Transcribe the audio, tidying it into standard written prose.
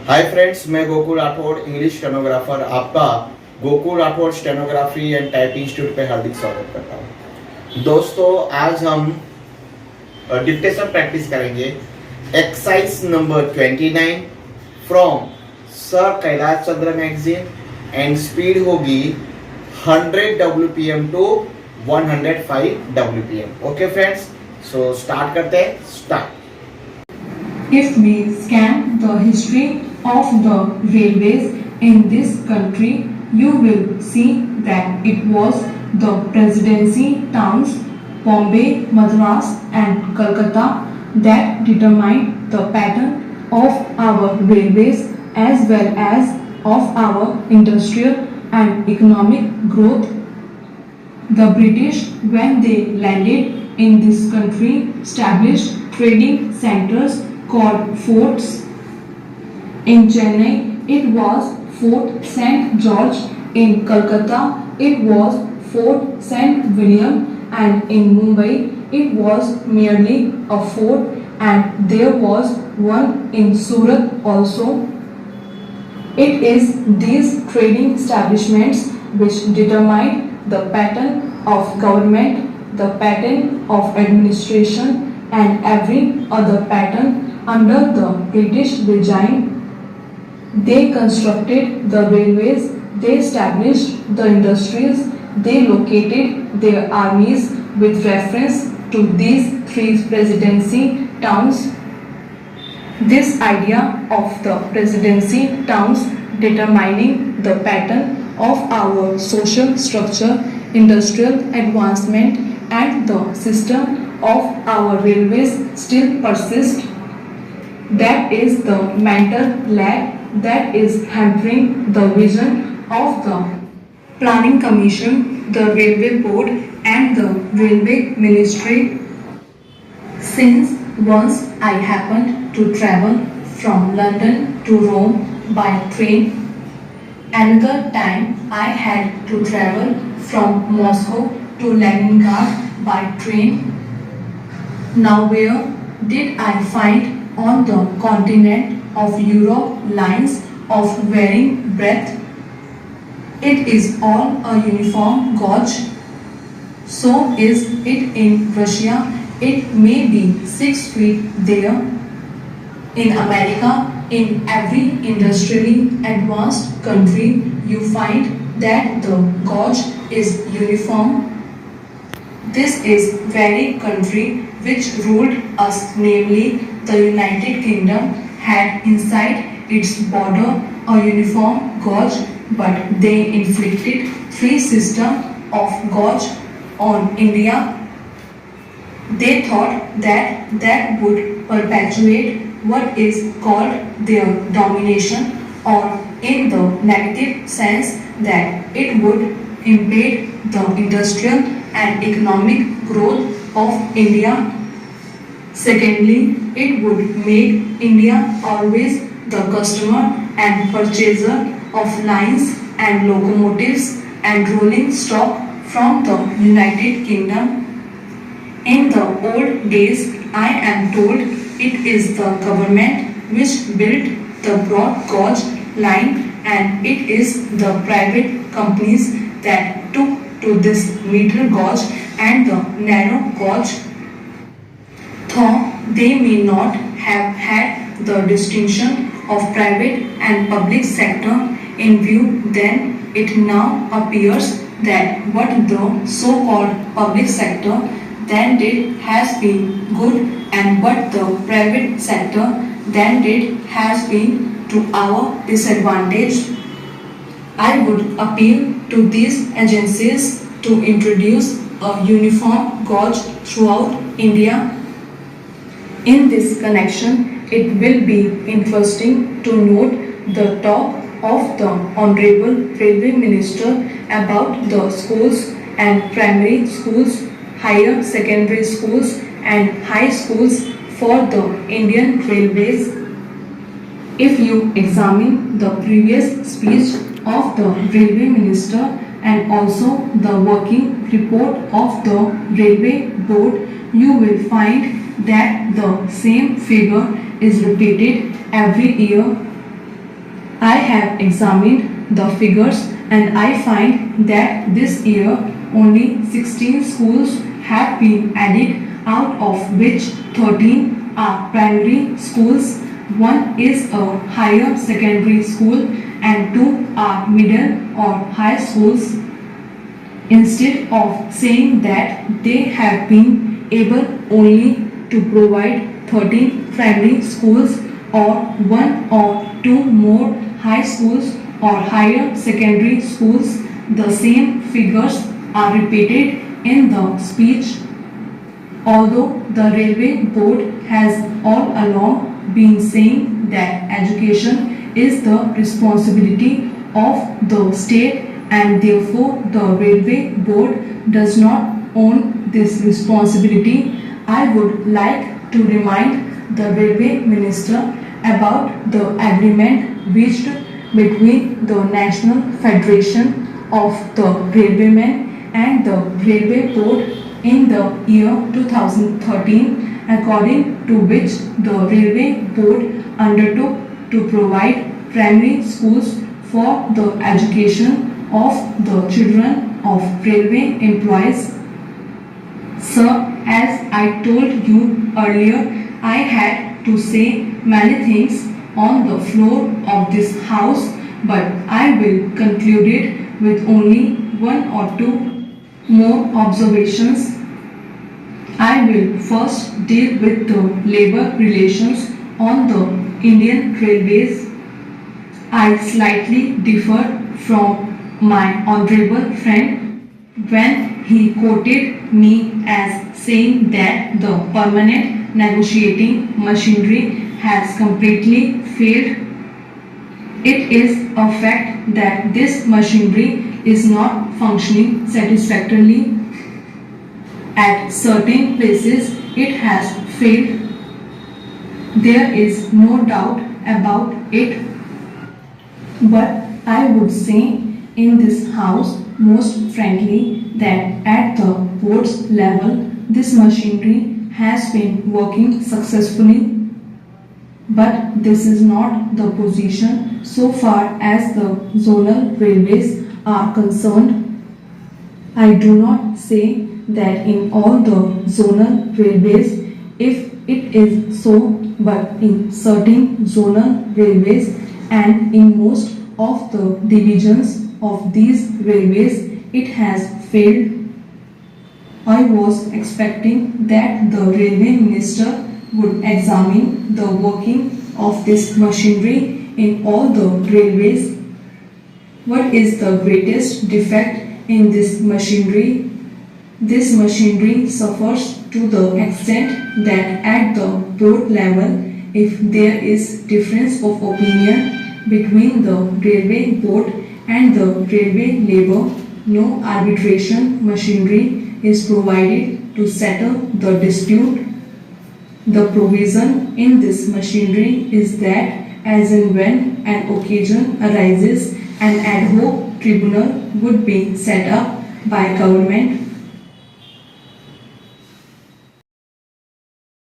Hi friends, मैं Gokul Rathore English stenographer आपका Gokul Rathore stenography and typing institute पे हार्दिक स्वागत करता हूँ। दोस्तों, आज हम डिक्टेशन प्रैक्टिस करेंगे। Exercise number 29 from sir Kailash Chandra magazine and speed होगी 100 WPM to 105 WPM। Okay friends, so start करते हैं। Start. If we scan the history of the railways in this country, you will see that it was the presidency towns Bombay, Madras and Calcutta that determined the pattern of our railways as well as of our industrial and economic growth. The British, when they landed in this country, established trading centers called forts. In Chennai, it was Fort St. George. In Calcutta, it was Fort St. William. And in Mumbai, it was merely a fort, and there was one in Surat also. It is these trading establishments which determine the pattern of government, the pattern of administration, and every other pattern under the British regime. They constructed the railways, they established the industries, they located their armies with reference to these three presidency towns. This idea of the presidency towns determining the pattern of our social structure, industrial advancement, and the system of our railways still persists. That is the mental lag that is hampering the vision of the Planning Commission, the Railway Board and the Railway Ministry. Since once I happened to travel from London to Rome by train, another time I had to travel from Moscow to Leningrad by train. Now where did I find on the continent of Europe lines of varying breadth? It is all a uniform gauge. So is it in Russia. It may be 6 feet there. In America, in every industrially advanced country, you find that the gauge is uniform. This is very country which ruled us, namely the United Kingdom, had inside its border a uniform gauge, but they inflicted 3 systems of gauge on India. They thought that that would perpetuate what is called their domination, or in the negative sense that it would impede the industrial and economic growth of India. Secondly, it would make India always the customer and purchaser of lines and locomotives and rolling stock from the United Kingdom. In the old days, I am told it is the government which built the broad gauge line, and it is the private companies that took to this meter gauge and the narrow gauge. Though they may not have had the distinction of private and public sector in view then, it now appears that what the so-called public sector then did has been good, and what the private sector then did has been to our disadvantage. I would appeal to these agencies to introduce a uniform gauge throughout India. In this connection, it will be interesting to note the talk of the Honorable Railway Minister about the schools and primary schools, higher secondary schools and high schools for the Indian Railways. If you examine the previous speech of the Railway Minister and also the working report of the Railway Board, you will find that the same figure is repeated every year. I have examined the figures and I find that this year only 16 schools have been added, out of which 13 are primary schools, one is a higher secondary school and two are middle or high schools. Instead of saying that they have been able only to provide 13 primary schools or one or two more high schools or higher secondary schools, the same figures are repeated in the speech. Although the Railway Board has all along been saying that education is the responsibility of the state and therefore the Railway Board does not own this responsibility, I would like to remind the Railway Minister about the agreement reached between the National Federation of the Railwaymen and the Railway Board in the year 2013, according to which the Railway Board undertook to provide primary schools for the education of the children of railway employees. Sir, as I told you earlier, I had to say many things on the floor of this house, but I will conclude it with only one or two more observations. I will first deal with the labor relations on the Indian Railways. I slightly differ from my honorable friend when he quoted me as saying that the permanent negotiating machinery has completely failed. It is a fact that this machinery is not functioning satisfactorily. At certain places it has failed. There is no doubt about it. But I would say in this house most frankly that at the board's level this machinery has been working successfully. But this is not the position so far as the zonal railways are concerned. I do not say that in all the zonal railways, if it is so, but in certain zonal railways and in most of the divisions of these railways, it has failed. I was expecting that the railway minister would examine the working of this machinery in all the railways. What is the greatest defect in this machinery? This machinery suffers to the extent that at the board level, if there is difference of opinion between the railway board and the railway labor, no arbitration machinery is provided to settle the dispute. The provision in this machinery is that as and when an occasion arises, an ad hoc tribunal would be set up by government